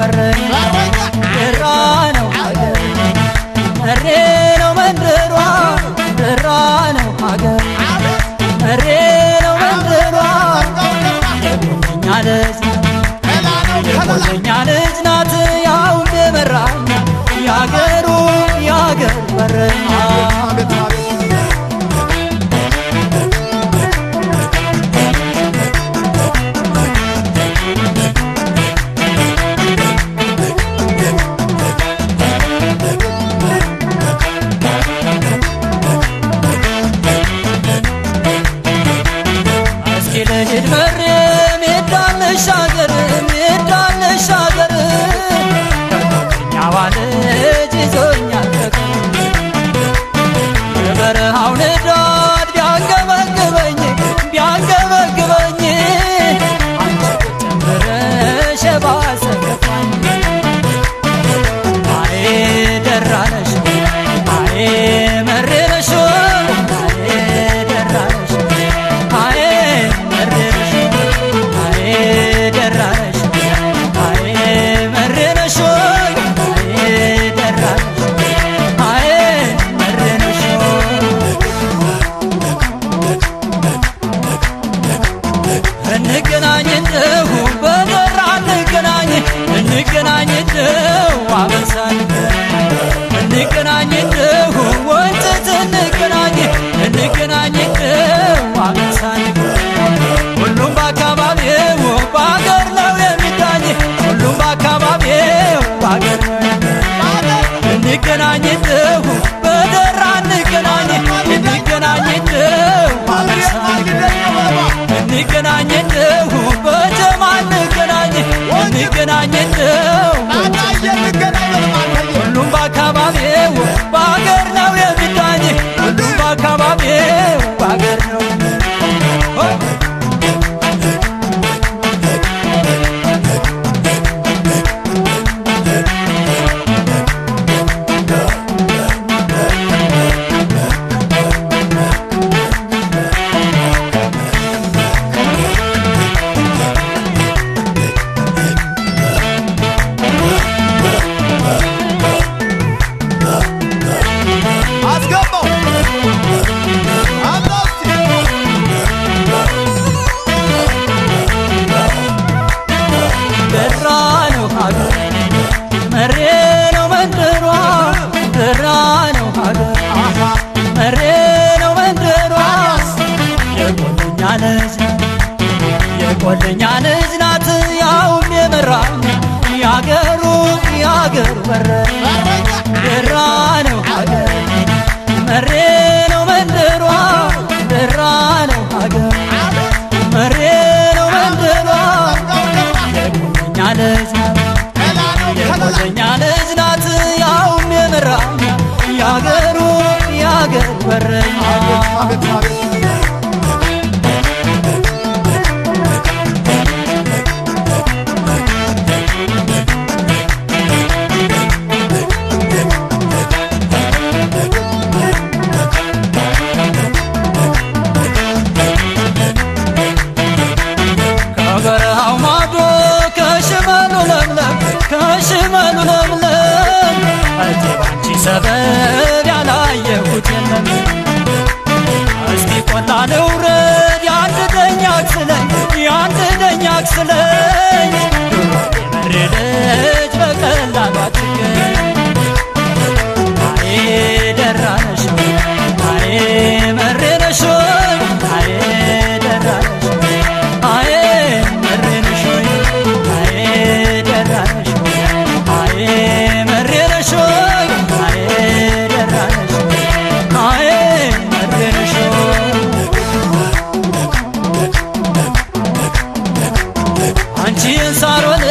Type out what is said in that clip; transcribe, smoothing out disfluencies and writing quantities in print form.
በረኛ ደራ ነው ሀገር መሬ ነው መንደሯ ደራ ነው ሀገር መሬ ነው መንደሯ የቆለኛ ልጅ ናት ያው እንደመራኛ ያገሩ ያገር በረኛ ልጅ መሬ ሜዳነሻገር ሜዳነሻገር ከቆለኛዋ ልጅ ይዞኛል የበረሃው ንዳድ ቢያንገበግበኝ ቢያንገበግበኝ አንቺ ጨምረሽ ባሰከፋኝ አይ ደራነሽ አይ መሬነሽ እንገናኝ እንደሁ በደራ እንገናኝ እንገናኝ እንደሁ አበሳን እንገናኝ እንደሁ ወንጭት እንገናኝ እንገናኝ እንደሁ አበሳን ሁሉም በአካባቢው በአገር ነው የሚዳኝ ሁሉም በአካባቢው በአገር ነው እንገናኝ እንደሁ በደራ እንገናኝ እንገናኝ እንደሁ አበሳን እንገናኝ እንደሁ በጀማ እንገናኝ እንገናኝ እንደሁ ሁሉም በአካባቢው በአገር ነው የሚዳኝ ሁሉም በአካባቢው በአገር ነው መሬ ነው መንደሯ ደራ ነው ሀገር መሬ ነው መንደሯ የቆለኛ ልጅ ናት ያውም የመራኝ ያገሩ ያገር በረኛ ደራ ነው ሀገር መሬ ነው መንደሯ ደራ ነው ሀገር መሬ ነው መንደሯ የቆለኛ ልጅ የቆለኛ ልጅ ናት ያውም የመራኛ ያገሩ ያገር በረኛ ከበረሃው ማዶ ከሽመሉ ለምለም ከሽመሉ ለምለም እቴ ባንቺ ሰበብ ያላየሁት የለም እስቲ ቆላ ልውረድ ያንድ ደኛክ ስለኝ ያንድ ደኛክ ስለኝ የመሬ ልጅ በቀላሉ አትገኝ አይ ደራነሽ አይ መሬ ነሽ አይ ደራነሽ አይ መሬ ነሽ አይ ደራነሽ አይ መሬ ነሽ አይ ደራነሽ አይ መሬ ነሽ አንቺን ሳሮን